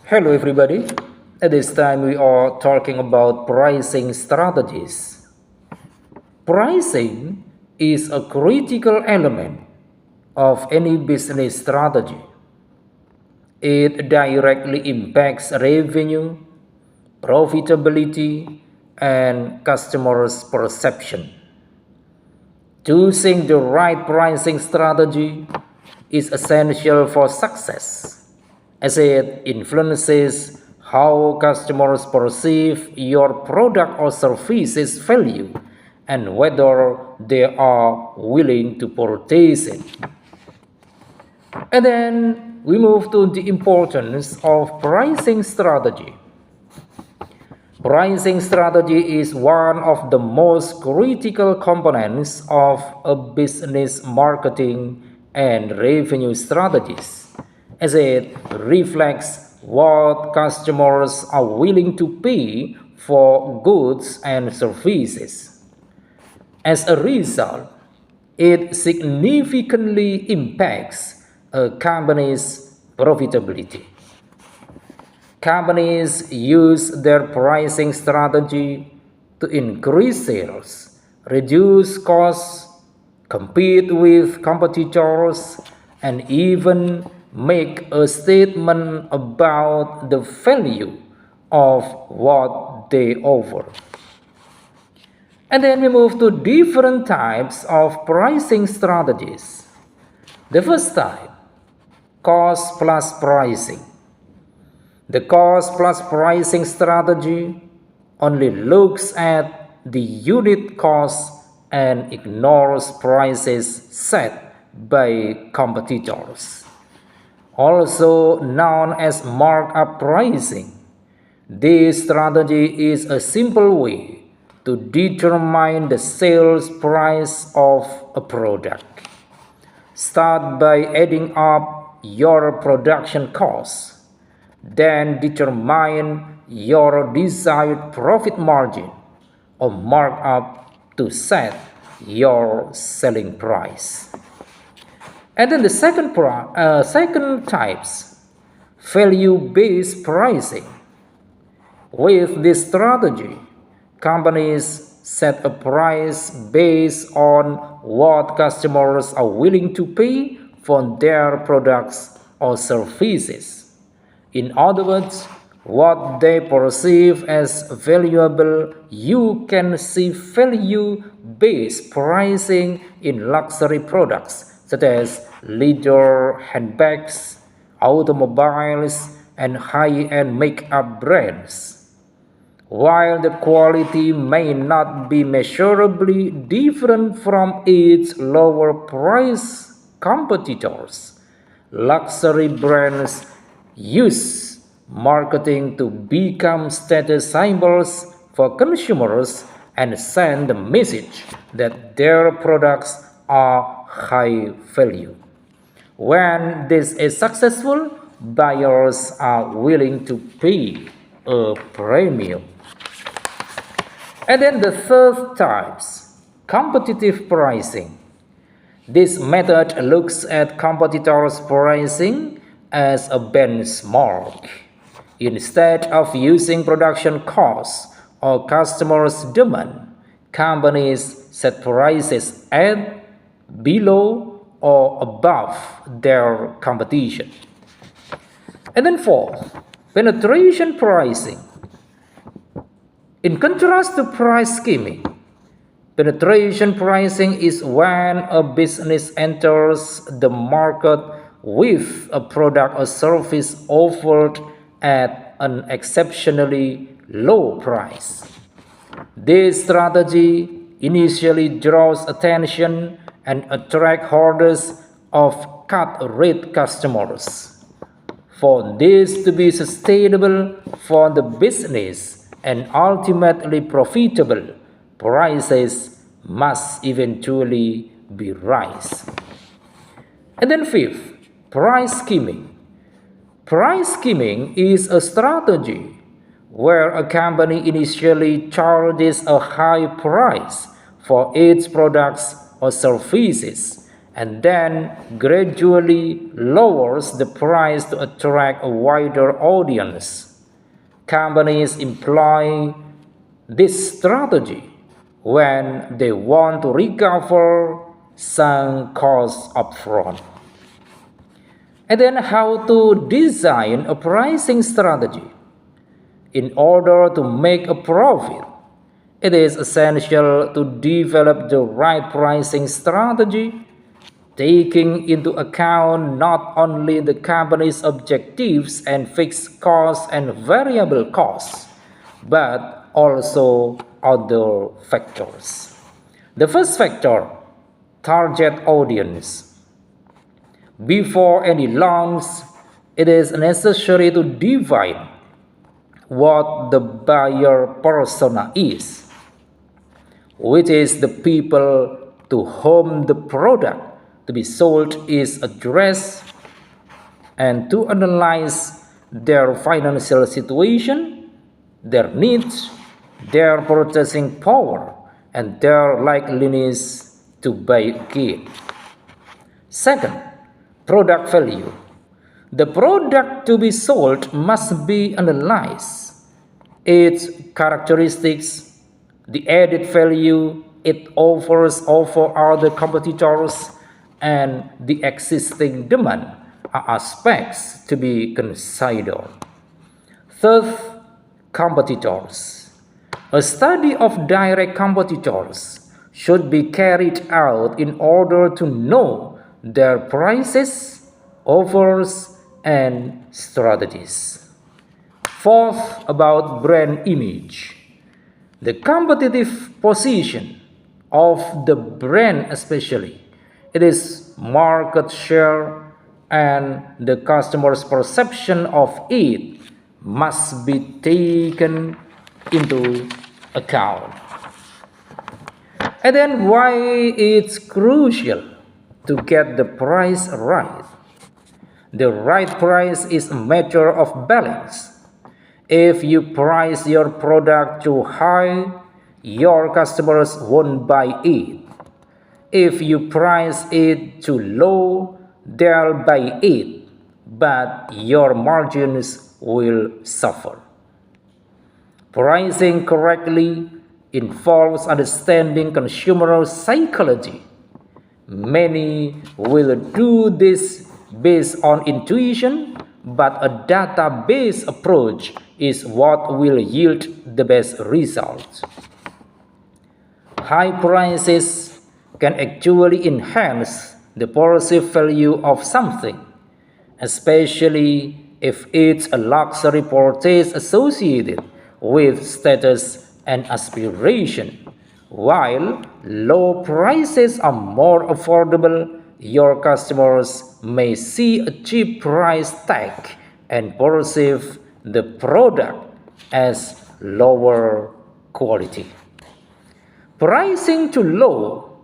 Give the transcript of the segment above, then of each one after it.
Hello, everybody. At this time, we are talking about pricing strategies. Pricing is a critical element of any business strategy. It directly impacts revenue, profitability, and customers' perception. Choosing the right pricing strategy is essential for success, as it influences how customers perceive your product or service's value and whether they are willing to purchase it. And then we move to the importance of pricing strategy. Pricing strategy is one of the most critical components of a business marketing and revenue strategies, as it reflects what customers are willing to pay for goods and services. As a result, it significantly impacts a company's profitability. Companies use their pricing strategy to increase sales, reduce costs, compete with competitors, and even make a statement about the value of what they offer. And then we move to different types of pricing strategies. The first type, cost plus pricing. The cost plus pricing strategy only looks at the unit cost and ignores prices set by competitors. Also known as markup pricing, this strategy is a simple way to determine the sales price of a product. Start by adding up your production costs. Then determine your desired profit margin or markup to set your selling price. And then the second types, value-based pricing. With this strategy, companies set a price based on what customers are willing to pay for their products or services. In other words, what they perceive as valuable. You can see value-based pricing in luxury products such as leather handbags, automobiles, and high-end makeup brands. While the quality may not be measurably different from its lower price competitors, luxury brands use marketing to become status symbols for consumers and send the message that their products are high value. When this is successful, buyers are willing to pay a premium. And then the third types, competitive pricing. This method looks at competitors' pricing as a benchmark. Instead of using production costs or customers' demand, companies set prices at, below, or above their competition. And then fourth, penetration pricing. In contrast to price skimming, penetration pricing is when a business enters the market with a product or service offered at an exceptionally low price. This strategy initially draws attention and attracts hordes of cut-rate customers. For this to be sustainable for the business and ultimately profitable, prices must eventually be raised. And then fifth, price skimming. Price skimming is a strategy where a company initially charges a high price for its products or services and then gradually lowers the price to attract a wider audience. Companies employ this strategy when they want to recover sunk costs upfront. And then how to design a pricing strategy. In order to make a profit, it is essential to develop the right pricing strategy, taking into account not only the company's objectives and fixed costs and variable costs, but also other factors. The first factor, target audience. Before any launch, it is necessary to define what the buyer persona is, which is the people to whom the product to be sold is addressed, and to analyze their financial situation, their needs, their purchasing power, and their likeliness to buy again. Second, product value. The product to be sold must be analyzed. Its characteristics, the added value it offers over other competitors, and the existing demand are aspects to be considered. Third, competitors. A study of direct competitors should be carried out in order to know their prices, offers, and strategies. Fourth, about brand image. The competitive position of the brand, especially its market share and the customer's perception of it, must be taken into account. And then why it's crucial to get the price right. The right price is a matter of balance. If you price your product too high, your customers won't buy it. If you price it too low, they'll buy it, but your margins will suffer. Pricing correctly involves understanding consumer psychology. Many will do this based on intuition, but a data-based approach is what will yield the best results. High prices can actually enhance the perceived value of something, especially if it's a luxury purchase associated with status and aspiration. While low prices are more affordable, your customers may see a cheap price tag and perceive the product as lower quality. Pricing too low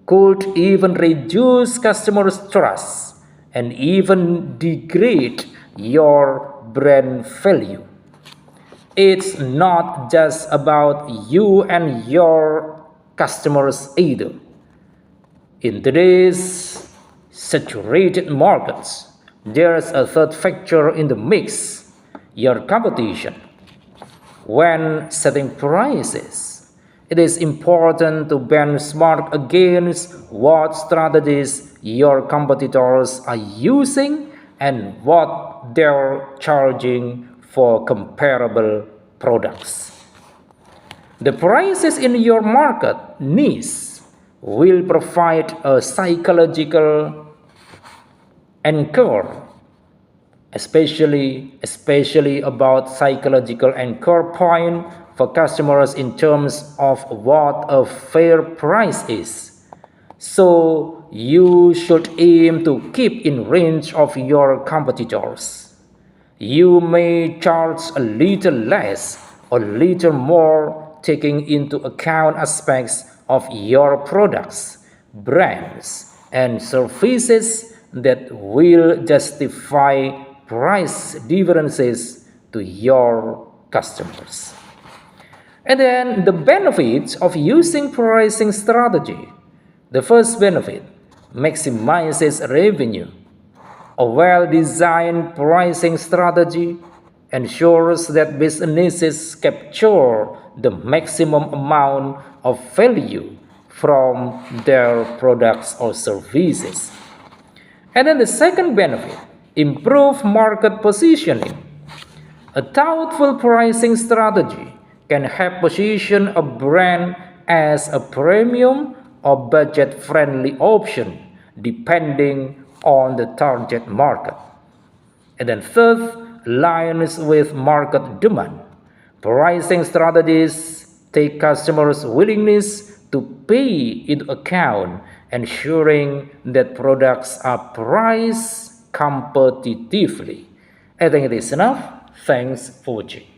could even reduce customers' trust and even degrade your brand value. It's not just about you and your customers either. In today's saturated markets, there's a third factor in the mix, your competition. When setting prices, it is important to benchmark against what strategies your competitors are using and what they're charging for comparable products. The prices in your market niche will provide a psychological anchor, especially about psychological anchor point for customers in terms of what a fair price is. So you should aim to keep in range of your competitors. You may charge a little less or little more, taking into account aspects of your products, brands, and services that will justify price differences to your customers. And then the benefits of using pricing strategy. The first benefit, maximizes revenue. A well-designed pricing strategy ensures that businesses capture the maximum amount of value from their products or services. And then the second benefit, improve market positioning. A thoughtful pricing strategy can help position a brand as a premium or budget-friendly option depending on the target market. And then third, aligns with market demand. Pricing strategies take customers' willingness to pay into account, ensuring that products are priced competitively. I think it is enough. Thanks for watching.